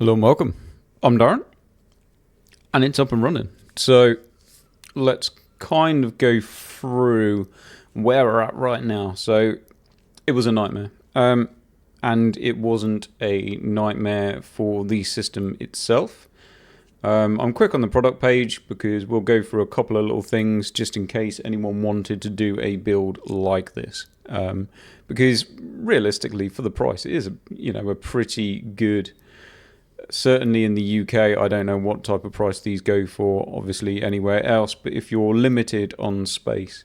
Hello and welcome. I'm Darren, and it's up and running. So let's kind of go through where we're at right now. So it was a nightmare, and it wasn't a nightmare for the system itself. I'm quick on the product page because we'll go through a couple of little things just in case anyone wanted to do a build like this. Because realistically, for the price, it is a pretty good. Certainly in the UK, I don't know what type of price these go for, obviously anywhere else, but if you're limited on space,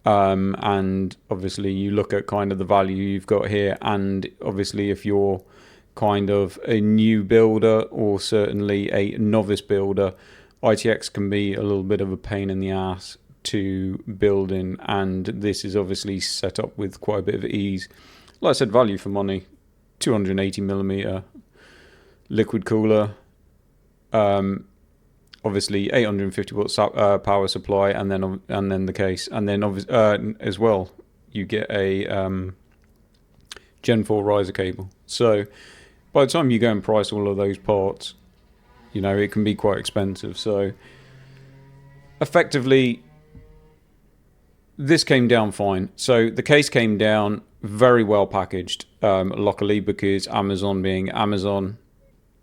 and obviously you look at kind of the value you've got here, and obviously if you're kind of a new builder or certainly a novice builder, ITX can be a little bit of a pain in the ass to build in, and this is obviously set up with quite a bit of ease. Like I said, value for money, 280mm liquid cooler, obviously 850 watts power supply, and then the case, and then as well you get a Gen 4 riser cable. So by the time you go and price all of those parts, it can be quite expensive. So effectively, this came down fine. So the case came down very well packaged, luckily, because Amazon being Amazon.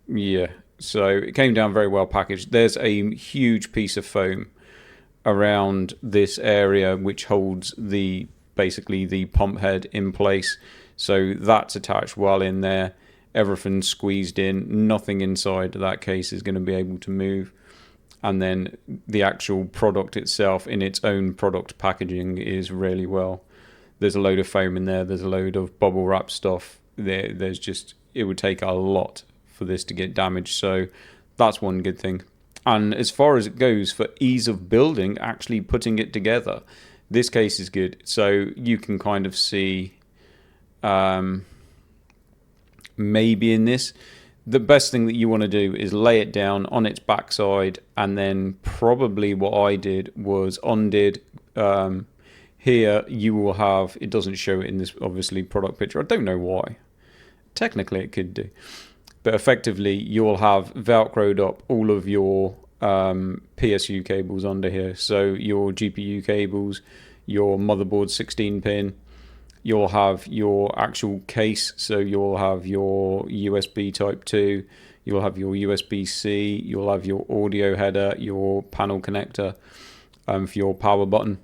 Yeah, so it came down very well packaged. There's a huge piece of foam around this area which holds basically the pump head in place. So that's attached well in there. Everything's squeezed in. Nothing inside that case is going to be able to move. And then the actual product itself in its own product packaging is really well. There's a load of foam in there. There's a load of bubble wrap stuff. There's just, it would take a lot for this to get damaged, so that's one good thing. And as far as it goes for ease of building, actually putting it together, this case is good. So you can kind of see maybe in this, the best thing that you want to do is lay it down on its backside, and then probably what I did was undid. Here you will have, it doesn't show it in this obviously product picture, I don't know why, technically it could do. But effectively, you'll have Velcroed up all of your PSU cables under here. So your GPU cables, your motherboard 16-pin, you'll have your actual case. So you'll have your USB Type 2, you'll have your USB-C, you'll have your audio header, your panel connector for your power button,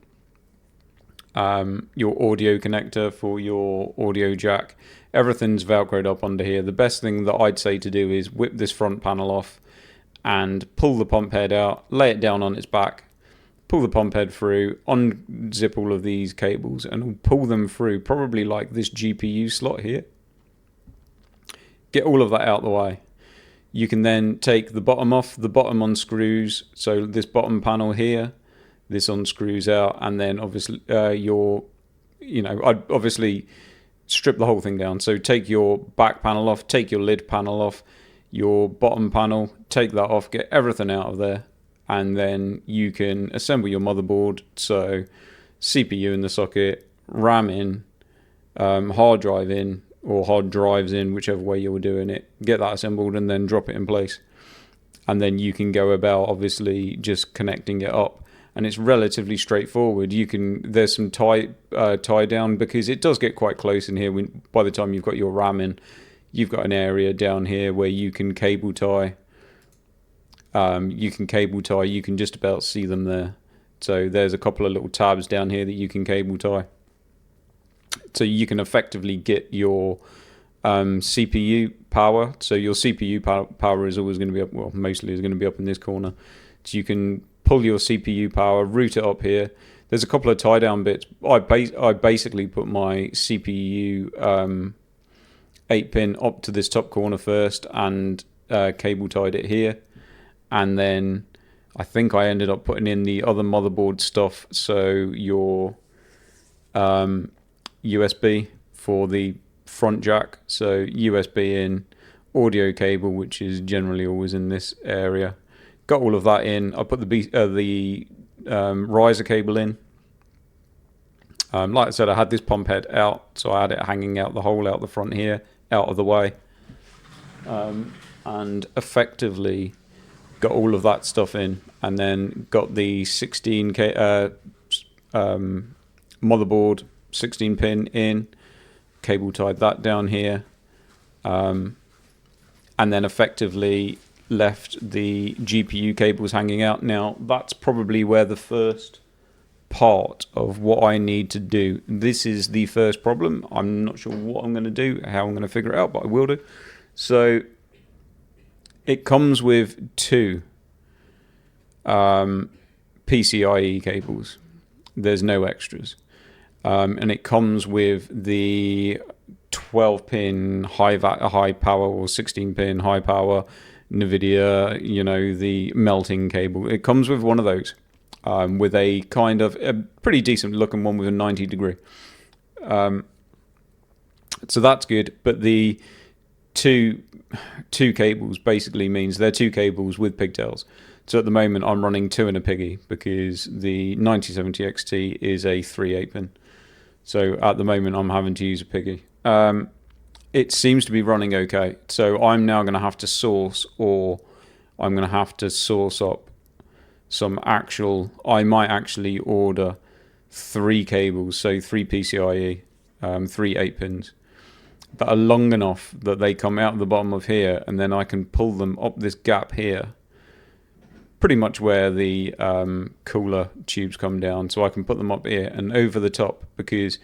your audio connector for your audio jack. Everything's Velcroed up under here. The best thing that I'd say to do is whip this front panel off and pull the pump head out, lay it down on its back, pull the pump head through, unzip all of these cables and pull them through, probably like this GPU slot here. Get all of that out of the way. You can then take the bottom off, the bottom unscrews, so this bottom panel here, this unscrews out, and then obviously I'd obviously strip the whole thing down. So take your back panel off, take your lid panel off, your bottom panel, take that off, get everything out of there, and then you can assemble your motherboard. So CPU in the socket, RAM in, hard drive in, or hard drives in, whichever way you're doing it. Get that assembled and then drop it in place. And then you can go about obviously just connecting it up. And it's relatively straightforward. There's some tie down, because it does get quite close in here. By the time you've got your RAM in, you've got an area down here where you can cable tie. You can just about see them there. So there's a couple of little tabs down here that you can cable tie. So you can effectively get your CPU power. So your CPU power is always going to be up. Well, mostly is going to be up in this corner. So you can pull your CPU power, route it up here. There's a couple of tie down bits. I basically put my CPU 8-pin up to this top corner first and cable tied it here. And then I think I ended up putting in the other motherboard stuff. So your USB for the front jack. So USB in, audio cable, which is generally always in this area. Got all of that in. I put the riser cable in. Like I said, I had this pump head out, so I had it hanging out the hole out the front here, out of the way. and effectively got all of that stuff in, and then got the 16K motherboard 16 pin in, cable tied that down here, and then effectively left the GPU cables hanging out. Now that's probably where the first part of what I need to do. This is the first problem. I'm not sure what I'm going to do, how I'm going to figure it out, but I will do. So it comes with two PCIe cables. There's no extras. And it comes with the 12 pin high power or 16 pin high power NVIDIA, you know, the melting cable. It comes with one of those. With a kind of a pretty decent looking one with a 90 degree. So that's good, but the two cables basically means they're two cables with pigtails. So at the moment I'm running two in a piggy because the 9070 XT is a 3/8 pin. So at the moment I'm having to use a piggy. It seems to be running okay. So I'm now going to have to source, or I'm going to have to source up some actual, I might actually order 3 cables, so 3 PCIe, 3 8 pins that are long enough that they come out of the bottom of here, and then I can pull them up this gap here, pretty much where the cooler tubes come down, so I can put them up here and over the top, because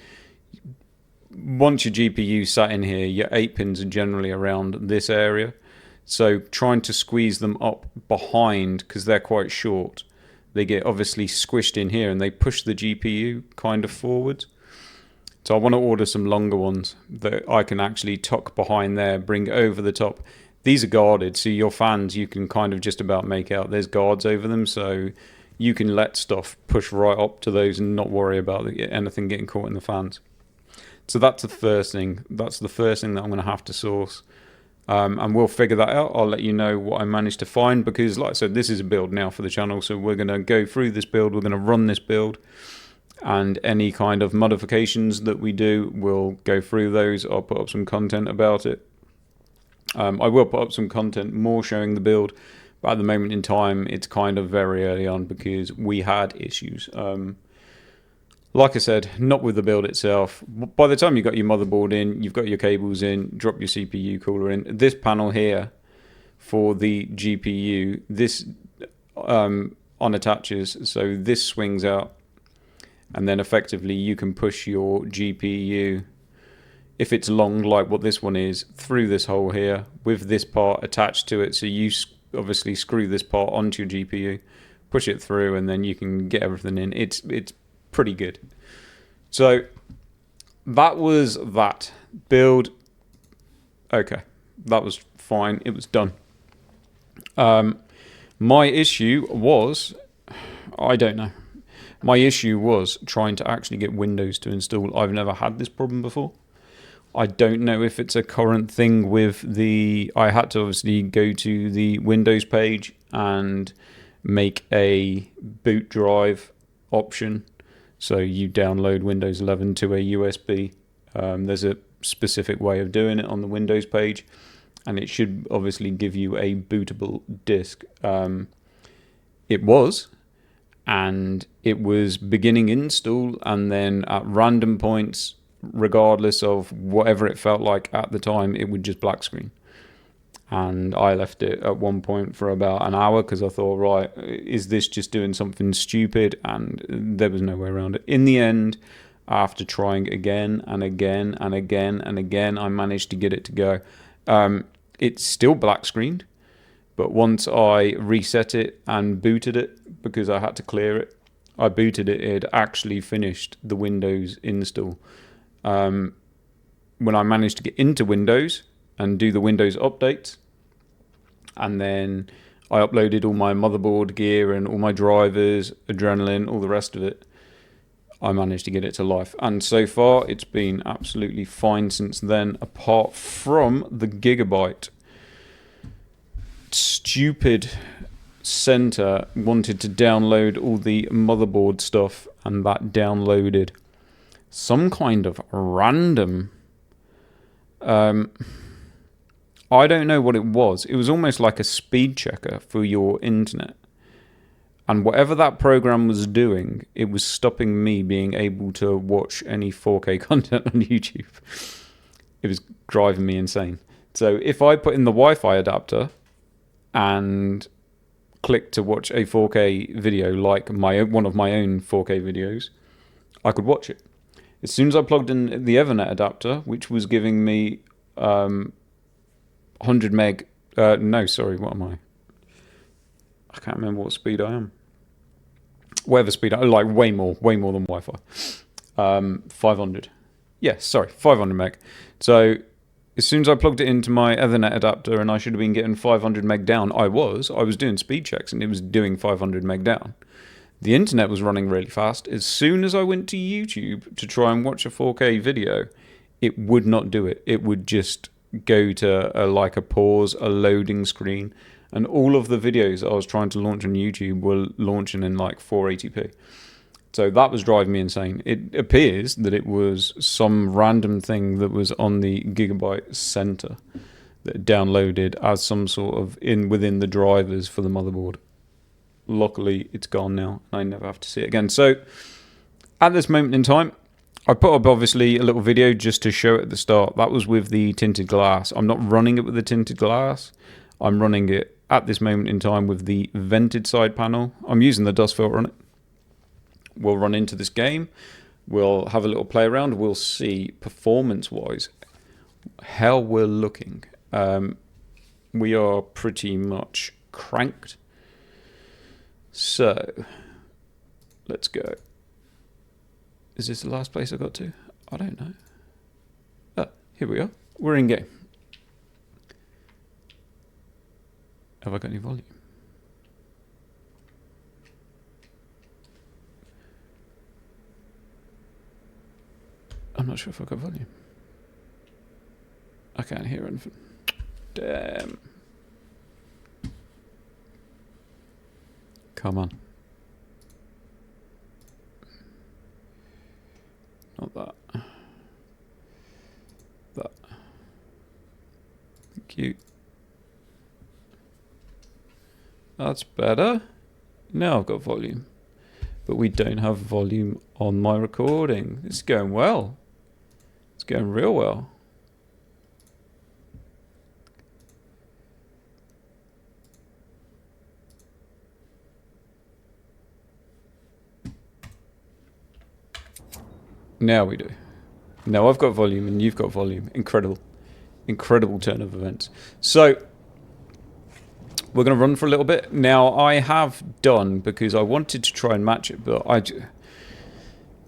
once your GPU sat in here, your 8 pins are generally around this area. So trying to squeeze them up behind, because they're quite short, they get obviously squished in here and they push the GPU kind of forward. So I want to order some longer ones that I can actually tuck behind there, bring over the top. These are guarded, so your fans you can kind of just about make out. There's guards over them, so you can let stuff push right up to those and not worry about anything getting caught in the fans. So that's the first thing. That's the first thing that I'm going to have to source. And we'll figure that out. I'll let you know what I managed to find, because like I said, this is a build now for the channel, so we're going to go through this build, we're going to run this build, and any kind of modifications that we do, we'll go through those. I'll put up some content about it. I will put up some content more showing the build, but at the moment in time it's kind of very early on because we had issues. Like I said, not with the build itself. By the time you've got your motherboard in, you've got your cables in, drop your CPU cooler in. This panel here for the GPU, this unattaches, so this swings out, and then effectively you can push your GPU, if it's long like what this one is, through this hole here with this part attached to it. So you obviously screw this part onto your GPU, push it through, and then you can get everything in. It's pretty good. So that was that build. Okay, that was fine. It was done. My issue was, I don't know. My issue was trying to actually get Windows to install. I've never had this problem before. I don't know if it's a current thing with the... I had to obviously go to the Windows page and make a boot drive option. So you download Windows 11 to a USB. There's a specific way of doing it on the Windows page, and it should obviously give you a bootable disk. It was, and it was beginning install, and then at random points, regardless of whatever it felt like at the time, it would just black screen. And I left it at one point for about an hour because I thought, right, is this just doing something stupid? And there was no way around it. In the end, after trying again and again and again and again, I managed to get it to go. It's still black screened, but once I reset it and booted it, because I had to clear it, I booted it, it actually finished the Windows install. When I managed to get into Windows and do the Windows updates, and then I uploaded all my motherboard gear and all my drivers, Adrenaline, all the rest of it, I managed to get it to life. And so far it's been absolutely fine since then, apart from the Gigabyte stupid center wanted to download all the motherboard stuff, and that downloaded some kind of random I don't know what it was. It was almost like a speed checker for your internet. And whatever that program was doing, it was stopping me being able to watch any 4K content on YouTube. It was driving me insane. So if I put in the Wi-Fi adapter and click to watch a 4K video, like one of my own 4K videos, I could watch it. As soon as I plugged in the Ethernet adapter, which was giving me 100 meg, no, sorry, what am I? I can't remember what speed I am. Whatever speed, like way more than Wi-Fi. 500. Yes, sorry, 500 meg. So as soon as I plugged it into my Ethernet adapter and I should have been getting 500 meg down, I was doing speed checks and it was doing 500 meg down. The internet was running really fast. As soon as I went to YouTube to try and watch a 4K video, it would not do it. It would just go to like a pause, a loading screen, and all of the videos I was trying to launch on YouTube were launching in like 480p. So that was driving me insane. It appears that it was some random thing that was on the Gigabyte Center that downloaded as some sort of within the drivers for the motherboard. Luckily, it's gone now, and I never have to see it again. So at this moment in time, I put up obviously a little video just to show it at the start. That was with the tinted glass. I'm not running it with the tinted glass. I'm running it at this moment in time with the vented side panel. I'm using the dust filter on it. We'll run into this game. We'll have a little play around. We'll see performance-wise how we're looking. We are pretty much cranked. So let's go. Is this the last place I got to? I don't know. Ah, here we are. We're in game. Have I got any volume? I'm not sure if I've got volume. I can't hear anything. Damn. Come on. Not that. That. Thank you. That's better. Now I've got volume. But we don't have volume on my recording. It's going well. It's going real well. Now we do. Now I've got volume and you've got volume. Incredible. Incredible turn of events. So we're going to run for a little bit. Now I have done, because I wanted to try and match it, but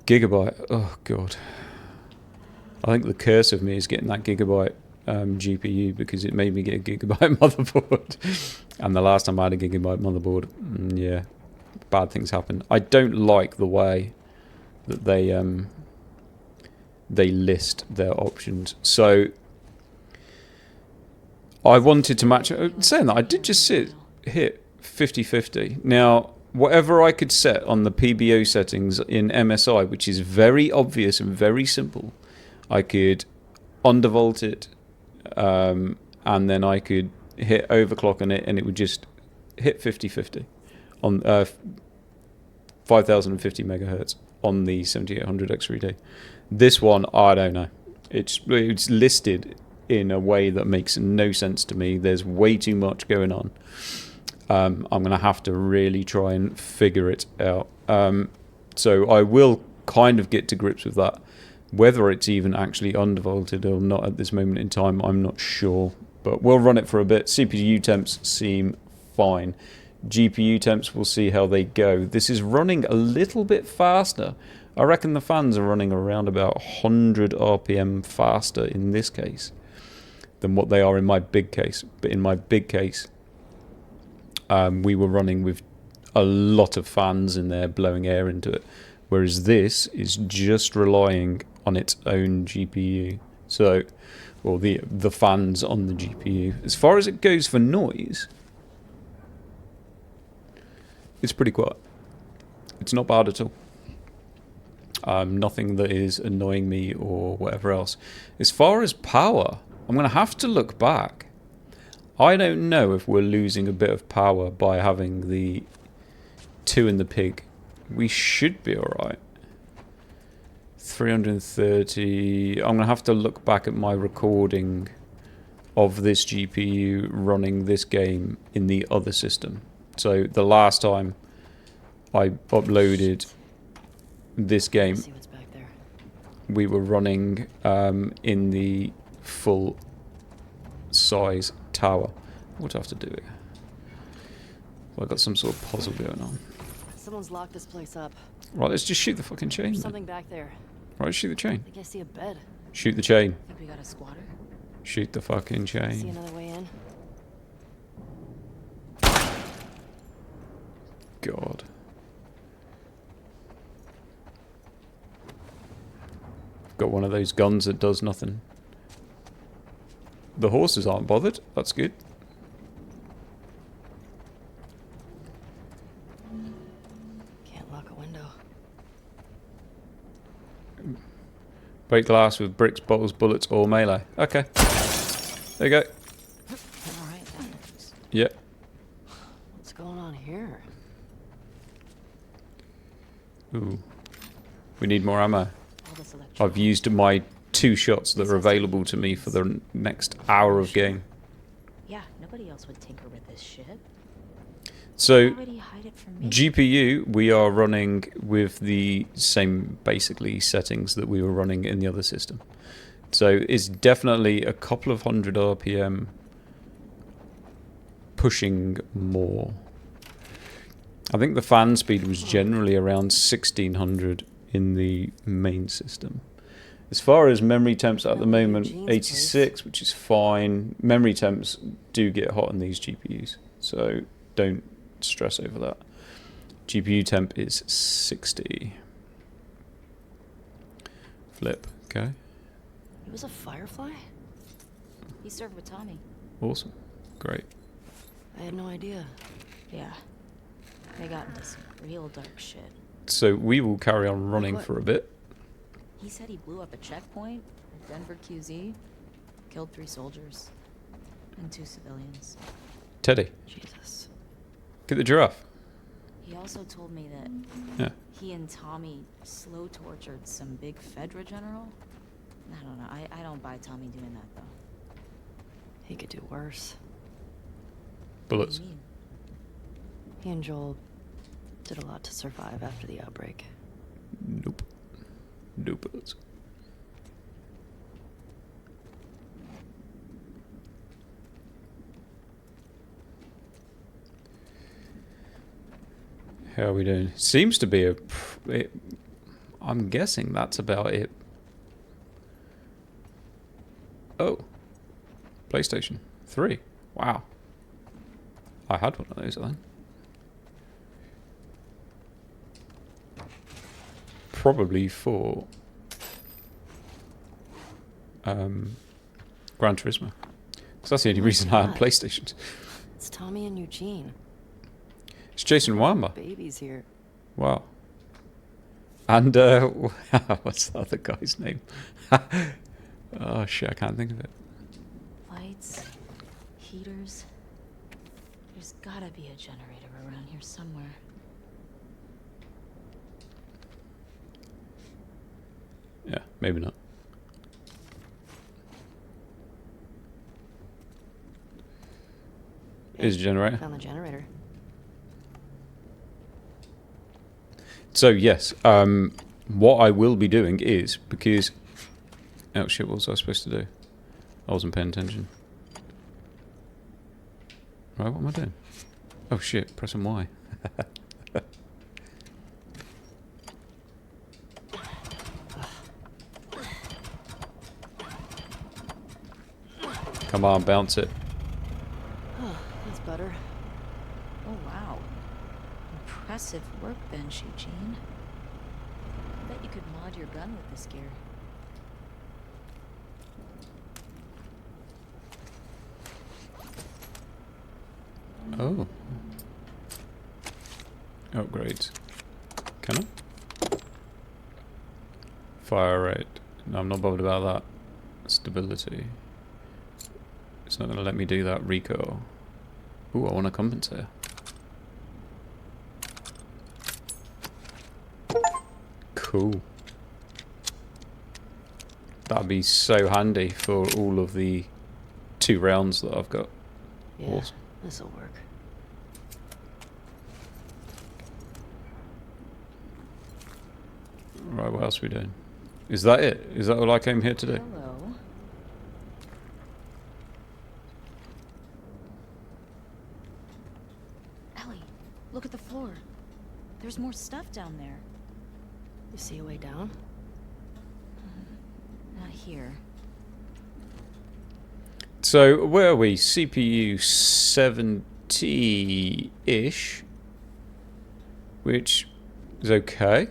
Gigabyte, oh god. I think the curse of me is getting that Gigabyte GPU, because it made me get a Gigabyte motherboard. And the last time I had a Gigabyte motherboard, yeah, bad things happen. I don't like the way that they list their options. So I wanted to match it. Saying that, I did just hit 50-50. Now, whatever I could set on the PBO settings in MSI, which is very obvious and very simple, I could undervolt it, and then I could hit overclock on it, and it would just hit 50-50 on 5050 megahertz on the 7800 X3D. This one, I don't know. It's listed in a way that makes no sense to me. There's way too much going on. I'm going to have to really try and figure it out. So I will kind of get to grips with that. Whether it's even actually undervolted or not at this moment in time, I'm not sure. But we'll run it for a bit. CPU temps seem fine. GPU temps, we'll see how they go. This is running a little bit faster. I reckon the fans are running around about 100 RPM faster in this case than what they are in my big case. But in my big case, we were running with a lot of fans in there blowing air into it, whereas this is just relying on its own GPU. So, or the fans on the GPU. As far as it goes for noise, it's pretty quiet. It's not bad at all. Nothing that is annoying me or whatever else. As far as power, I'm going to have to look back. I don't know if we're losing a bit of power by having the 2 in the pig. We should be alright. 330. I'm going to have to look back at my recording of this GPU running this game in the other system. So the last time I uploaded this game, See what's back there. we were running in the full size tower. What do I have to do here? Well, I've got some sort of puzzle going on. Someone's locked this place up. Right, let's just shoot the fucking chain. There's Then. something back there. Right, shoot the chain. I think I see a bed. Shoot the chain. Think we got a squatter? Shoot the fucking See chain. another way in? God. Got one of those guns that does nothing. The horses aren't bothered. That's good. Can't lock a window. Break glass with bricks, bottles, bullets, or melee. Okay. There you go. Alright then. Yeah. What's going on here? Ooh. We need more ammo. All this electronics. I've used my 2 shots that are available to me for the next hour of game. Yeah, nobody else would tinker with this shit. So, Why would he hide it from me? GPU, we are running with the same, basically, settings that we were running in the other system. So, it's definitely a couple of hundred RPM pushing more. I think the fan speed was generally around 1600 in the main system. As far as memory temps at the moment, 86, which is fine. Memory temps do get hot on these GPUs, so don't stress over that. GPU temp is 60. Flip, okay. He was a firefly? He served with Tommy. Awesome, great. I had no idea. Yeah. They got into some real dark shit. So we will carry on running What? for a bit. He said he blew up a checkpoint at Denver QZ, killed 3 soldiers, and 2 civilians. Teddy, Jesus. get the giraffe. He also told me that Yeah. he and Tommy slow tortured some big Fedra general. I don't know. I don't buy Tommy doing that, though. He could do worse. Bullets. What do you mean? He and Joel did a lot to survive after the outbreak. Nope. No bullets. How are we doing? Seems to be I'm guessing that's about it. Oh. PlayStation 3. Wow. I had one of those, I think. Probably for Gran Turismo. So that's the only reason I had God. PlayStations. It's Tommy and Eugene. It's Jason Wamba. Babies here. Wow. And what's the other guy's name? Oh shit, I can't think of it. Lights, heaters. There's gotta be a generator around here somewhere. Yeah, maybe not. Is a generator. Found the generator. So yes, what I will be doing is, because... Oh shit, what was I supposed to do? I wasn't paying attention. Right, what am I doing? Oh shit, pressing Y. Come on, bounce it. Oh, that's better. Oh, wow. Impressive workbench, Eugene. I bet you could mod your gun with this gear. Oh. Upgrades. Can I? Fire rate. No, I'm not bothered about that. Stability. It's not going to let me do that recoil. Ooh, I want a compensator. Cool. That'd be so handy for all of the 2 rounds that I've got. Yeah, Awesome. this'll work. Right, what else are we doing? Is that it? Is that all I came here to do? Hello. Ellie, look at the floor. There's more stuff down there. You see a way down? Not here. So, where are we? CPU 70-ish. Which is okay.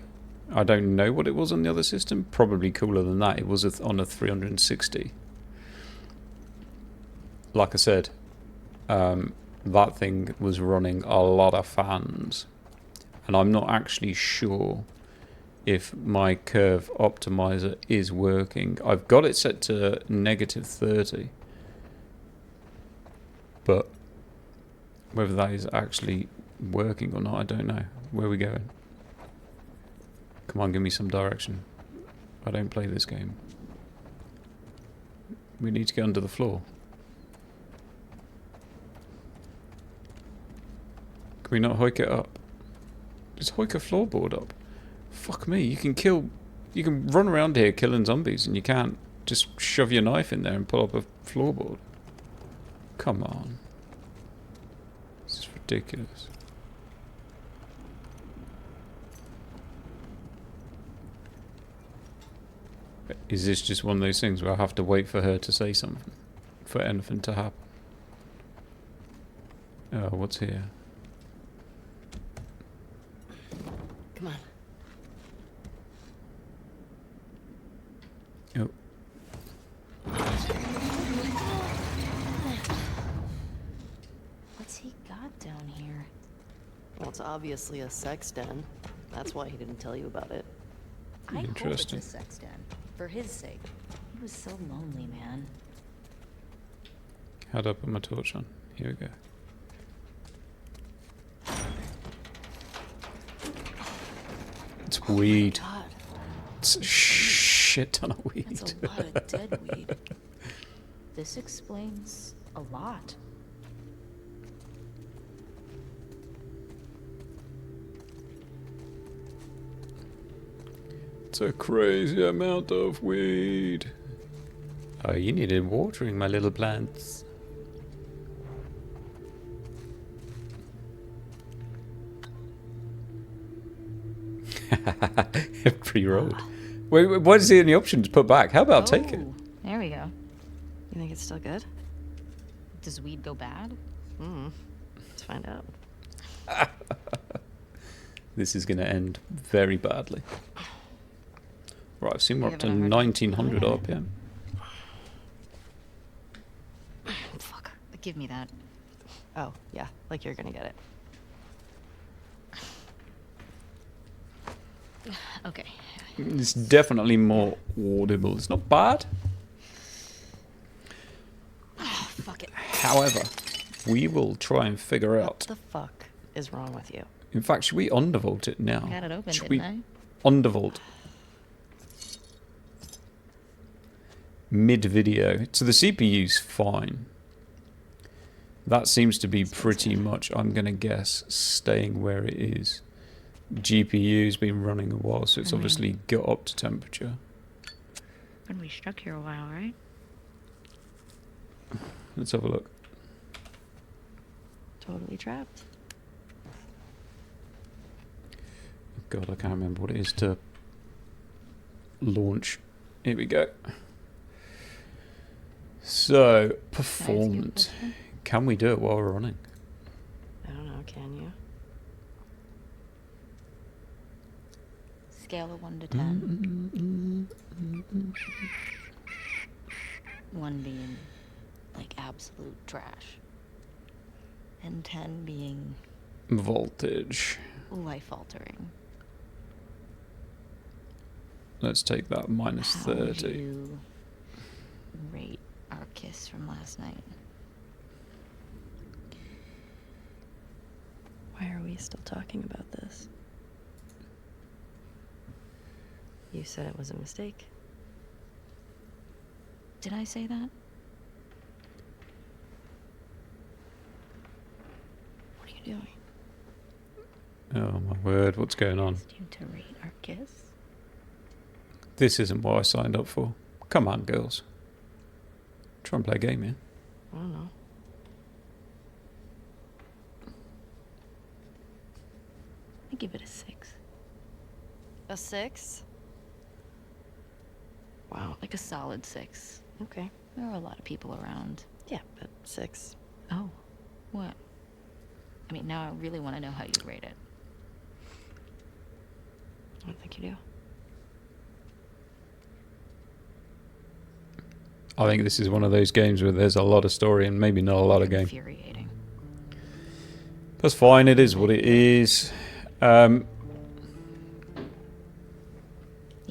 I don't know what it was on the other system. Probably cooler than that. It was on a 360. Like I said, that thing was running a lot of fans. And I'm not actually sure if my curve optimizer is working. I've got it set to -30. But whether that is actually working or not, I don't know. Where are we going? Come on, give me some direction. I don't play this game. We need to get under the floor. Can we not hoik it up? Just hoik a floorboard up. Fuck me, you can run around here killing zombies and you can't just shove your knife in there and pull up a floorboard. Come on. This is ridiculous. Is this just one of those things where I have to wait for her to say something? For anything to happen? Oh, what's here? Come on. Oh. What's he got down here? Well, it's obviously a sex den. That's why he didn't tell you about it. I hope it's Interesting. a sex den. For his sake. He was so lonely, man. How do I put my torch on? Here we go. It's weed. God, It's a shit ton of weed. That's a lot of dead weed. This explains a lot. It's a crazy amount of weed. Oh, you needed watering, my little plants. Pre-rolled. Wait, why is there any option to put back? How about take it? Oh, there we go. you think it's still good? Does weed go bad? Let's find out. This is going to end very badly. Right, I've seen we're You up to haven't heard- 1900 RPM. Fuck. Give me that. Oh, yeah, like you're gonna get it. Okay. It's definitely more audible. It's not bad. Fuck it. However, we will try and figure What out. the fuck is wrong with you? In fact, should we undervolt it now? I had it open, Should didn't we undervolt mid-video? So the CPU's fine. That seems to be pretty much, I'm going to guess, staying where it is. GPU's been running a while, so it's obviously got up to temperature. Been we stuck here a while, right? Let's have a look. Totally trapped. God, I can't remember what it is to launch. Here we go. So, performance. Can we do it while we're running? I don't know, can you? Scale of 1 to 10. 1 being like absolute trash. And 10 being Voltage. life altering. Let's take that minus How would 30. you rate our kiss from last night? Why are we still talking about this? You said it was a mistake. Did I say that? What are you doing? Oh my word, what's going on? Asked you to rate our kiss. This isn't what I signed up for. Come on, girls. Try and play a game, yeah? I don't know. I give it a 6. A 6? Wow. Like a solid 6. Okay. There are a lot of people around. Yeah, but 6. Oh, what? I mean, now I really want to know how you rate it. I don't think you do. I think this is one of those games where there's a lot of story and maybe not a lot of game. Infuriating. That's fine, it is what it is. You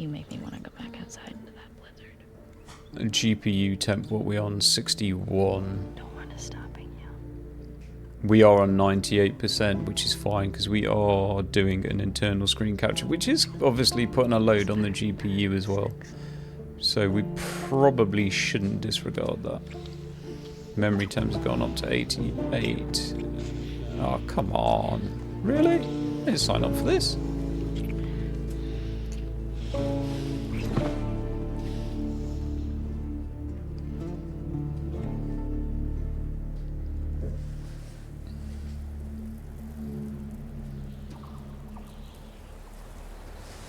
make me want to go back outside into that blizzard. GPU temp, what we on? 61. Don't want to stopping you. We are on 98%, which is fine because we are doing an internal screen capture, which is obviously putting a load on the GPU as well. So we probably shouldn't disregard that. Memory temps have gone up to 88. Oh, come on. Really? I didn't sign up for this.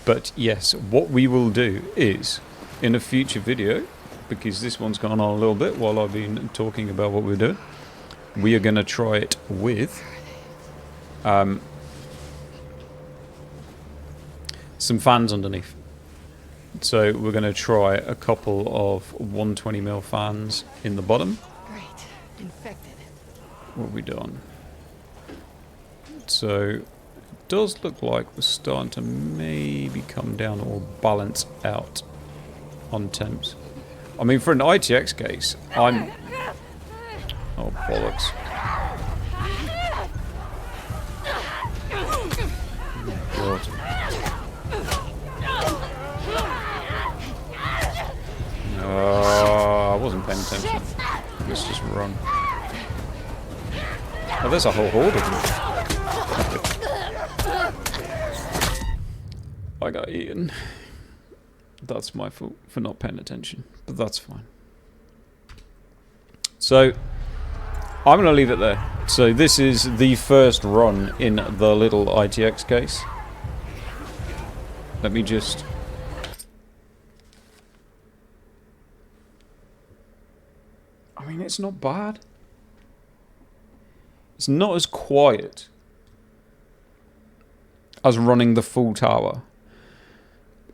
But yes, what we will do is, in a future video, because this one's gone on a little bit while I've been talking about what we're doing, we are going to try it with some fans underneath. So we're going to try a couple of 120mm fans in the bottom. Great. Infected. What have we done? So it does look like we're starting to maybe come down or balance out on temps. I mean, for an ITX case, I'm... Oh, bollocks. Oh, God. I wasn't paying attention. Let's just run. Oh, there's a whole horde of them. I got eaten. That's my fault for not paying attention, but that's fine. So, I'm going to leave it there. So this is the first run in the little ITX case. Let me just... I mean, it's not bad. It's not as quiet as running the full tower.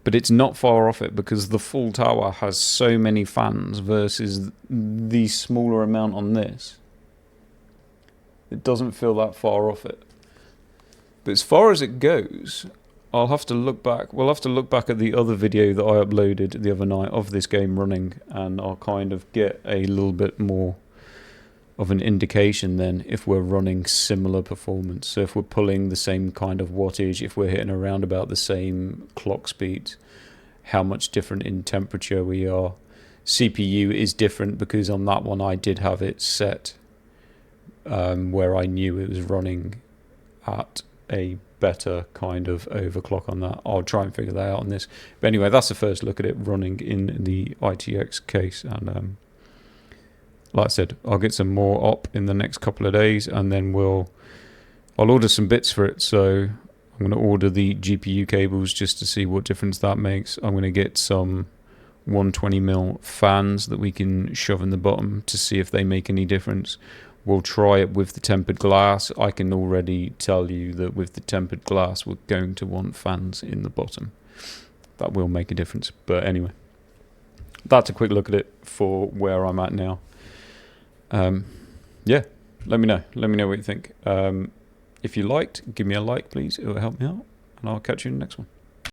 But it's not far off it because the full tower has so many fans versus the smaller amount on this. It doesn't feel that far off it. But as far as it goes, I'll have to look back. We'll have to look back at the other video that I uploaded the other night of this game running, and I'll kind of get a little bit more of an indication then if we're running similar performance. So if we're pulling the same kind of wattage, if we're hitting around about the same clock speeds, how much different in temperature we are. CPU is different because on that one I did have it set where I knew it was running at a better kind of overclock on that. I'll try and figure that out on this. But anyway, that's the first look at it running in the ITX case, and like I said, I'll get some more up in the next couple of days, and then I'll order some bits for it. So I'm going to order the GPU cables just to see what difference that makes. I'm going to get some 120mm fans that we can shove in the bottom to see if they make any difference. We'll try it with the tempered glass. I can already tell you that with the tempered glass, we're going to want fans in the bottom. That will make a difference. But anyway, that's a quick look at it for where I'm at now. Yeah, let me know. Let me know what you think. If you liked, give me a like, please. It will help me out. And I'll catch you in the next one.